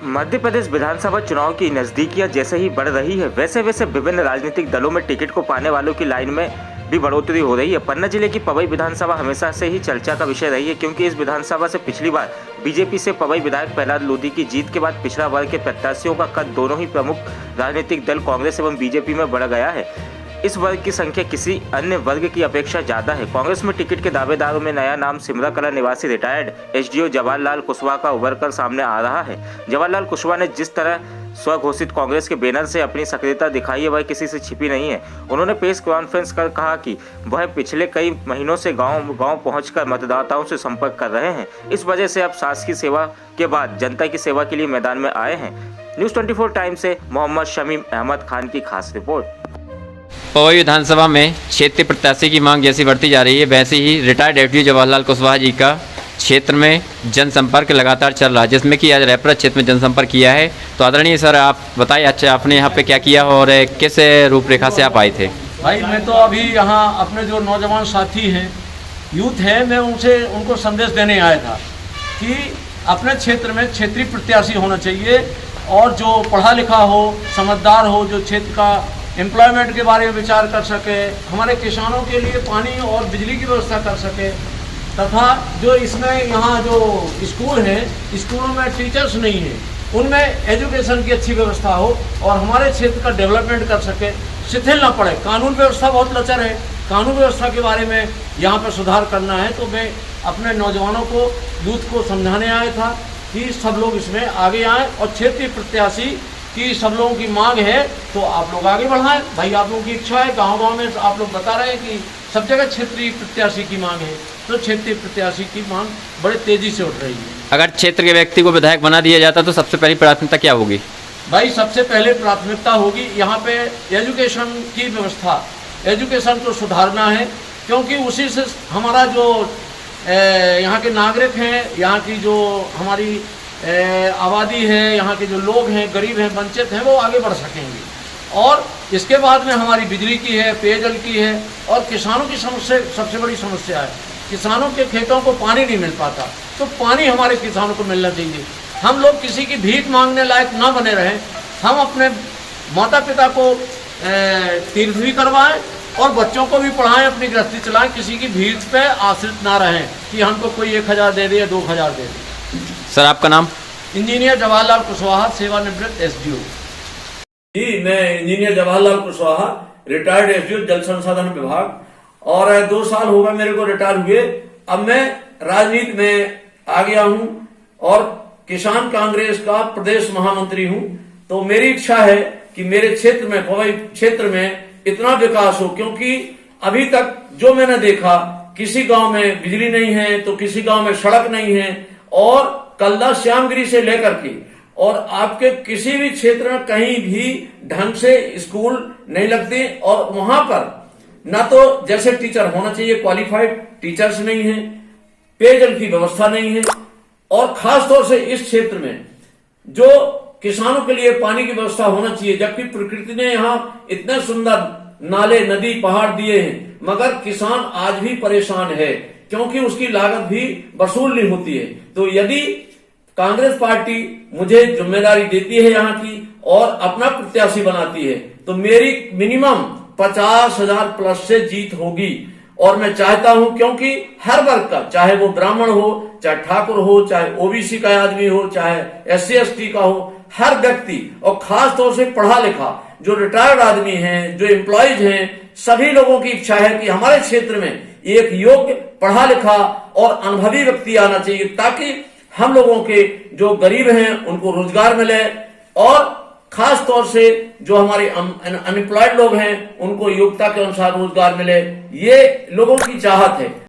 मध्य प्रदेश विधानसभा चुनाव की नजदीकियां जैसे ही बढ़ रही है, वैसे वैसे विभिन्न राजनीतिक दलों में टिकट को पाने वालों की लाइन में भी बढ़ोतरी हो रही है। पन्ना जिले की पवई विधानसभा हमेशा से ही चर्चा का विषय रही है, क्योंकि इस विधानसभा से पिछली बार बीजेपी से पवई विधायक प्रहलाद लोधी की जीत के बाद पिछड़ा वर्ग के प्रत्याशियों का कद दोनों ही प्रमुख राजनीतिक दल कांग्रेस एवं बीजेपी में बढ़ गया है। इस वर्ग की संख्या किसी अन्य वर्ग की अपेक्षा ज्यादा है। कांग्रेस में टिकट के दावेदारों में नया नाम सिमरा कला निवासी रिटायर्ड एसडीओ जवाहरलाल कुशवाहा का उभर कर सामने आ रहा है। जवाहरलाल कुशवाहा ने जिस तरह स्वघोषित कांग्रेस के बैनर से अपनी सक्रियता दिखाई है, वह किसी से छिपी नहीं है। उन्होंने प्रेस कॉन्फ्रेंस कर कहा कि वह पिछले कई महीनों से गांव पहुंचकर मतदाताओं से संपर्क कर रहे हैं। इस वजह से अब शासकीय सेवा के बाद जनता की सेवा के लिए मैदान में आए हैं। न्यूज़ 24 टाइम्स से मोहम्मद शमीम अहमद खान की खास रिपोर्ट। पवई विधानसभा में क्षेत्रीय प्रत्याशी की मांग जैसी बढ़ती जा रही है, वैसे ही रिटायर्ड एसडीओ जवाहरलाल कुशवाहा जी का क्षेत्र में जनसंपर्क लगातार चल रहा है, जिसमें कि आज रैपरा क्षेत्र में जनसंपर्क किया है। तो आदरणीय सर, आप बताइए अच्छा आपने यहाँ पे क्या किया और किस रूपरेखा से आप आए थे? भाई मैं तो अभी यहाँ अपने जो नौजवान साथी हैं, यूथ है, मैं उनको संदेश देने आया था कि अपने क्षेत्र में क्षेत्रीय प्रत्याशी होना चाहिए और जो पढ़ा लिखा हो, समझदार हो, जो क्षेत्र का एम्प्लॉयमेंट के बारे में विचार कर सके, हमारे किसानों के लिए पानी और बिजली की व्यवस्था कर सके, तथा जो इसमें यहाँ जो स्कूल हैं, स्कूलों में टीचर्स नहीं हैं, उनमें एजुकेशन की अच्छी व्यवस्था हो और हमारे क्षेत्र का डेवलपमेंट कर सके, शिथिल ना पड़े। कानून व्यवस्था बहुत लचर है, कानून व्यवस्था के बारे में यहाँ पर सुधार करना है। तो मैं अपने नौजवानों को, यूथ को समझाने आया था कि सब लोग इसमें आगे आएँ और क्षेत्रीय प्रत्याशी कि सब लोगों की मांग है तो आप लोग आगे बढ़ाएं। भाई आप लोगों की इच्छा है, गांव-गांव में आप लोग बता रहे हैं कि सब जगह क्षेत्रीय प्रत्याशी की मांग है, तो क्षेत्रीय प्रत्याशी की मांग बड़े तेजी से उठ रही है। अगर क्षेत्र के व्यक्ति को विधायक बना दिया जाता तो सबसे पहली प्राथमिकता क्या होगी? भाई सबसे पहले प्राथमिकता होगी यहाँ पे एजुकेशन की व्यवस्था, एजुकेशन को सुधारना है, क्योंकि उसी से हमारा जो यहाँ के नागरिक हैं, यहाँ की जो हमारी आबादी है, यहाँ के जो लोग हैं, गरीब हैं, वंचित हैं, वो आगे बढ़ सकेंगे। और इसके बाद में हमारी बिजली की है, पेयजल की है और किसानों की समस्या सबसे बड़ी समस्या है। किसानों के खेतों को पानी नहीं मिल पाता, तो पानी हमारे किसानों को मिलना चाहिए। हम लोग किसी की भीख मांगने लायक ना बने रहें, हम अपने माता पिता को तीर्थ भी करवाएं और बच्चों को भी पढ़ाएं, अपनी गृहस्थी चलाएं, किसी की भीख पे आश्रित ना रहें कि हमको कोई 1000 दे दे या 2000 दे दे। सर आपका नाम? इंजीनियर जवाहरलाल कुशवाहा, सेवानिवृत्त एसडीओ। जी, मैं engineer Jawaharlal Kushwaha, retired SDO जल संसाधन विभाग, और 2 साल हो गए मेरे को रिटायर हुए। अब मैं राजनीति में आ गया हूं और किसान कांग्रेस का प्रदेश महामंत्री हूं। तो मेरी इच्छा है कि मेरे क्षेत्र में, पवई क्षेत्र में इतना विकास हो, क्योंकि अभी तक जो मैंने देखा, किसी गांव में बिजली नहीं है तो किसी गांव में सड़क नहीं है, और कल्ला श्यामगिरी से लेकर के और आपके किसी भी क्षेत्र में कहीं भी ढंग से स्कूल नहीं लगते, और वहां पर ना तो जैसे टीचर होना चाहिए, क्वालिफाइड टीचर्स नहीं है, पेयजल की व्यवस्था नहीं है, और खास तौर से इस क्षेत्र में जो किसानों के लिए पानी की व्यवस्था होना चाहिए, जबकि प्रकृति ने यहाँ इतने सुंदर नाले, नदी, पहाड़ दिए हैं, मगर किसान आज भी परेशान है, क्योंकि उसकी लागत भी वसूल नहीं होती है। तो यदि कांग्रेस पार्टी मुझे जिम्मेदारी देती है यहाँ की और अपना प्रत्याशी बनाती है, तो मेरी मिनिमम 50,000 प्लस से जीत होगी। और मैं चाहता हूं, क्योंकि हर वर्ग का, चाहे वो ब्राह्मण हो, चाहे ठाकुर हो, चाहे ओबीसी का आदमी हो, चाहे SC ST का हो, हर व्यक्ति, और खास तौर से पढ़ा लिखा जो रिटायर्ड आदमी हैं, जो एम्प्लॉयज हैं, सभी लोगों की इच्छा है कि हमारे क्षेत्र में एक योग्य, पढ़ा लिखा और अनुभवी व्यक्ति आना चाहिए, ताकि हम लोगों के जो गरीब हैं उनको रोजगार मिले, और खास तौर से जो हमारे अनएम्प्लॉयड लोग हैं उनको योग्यता के अनुसार रोजगार मिले। ये लोगों की चाहत है।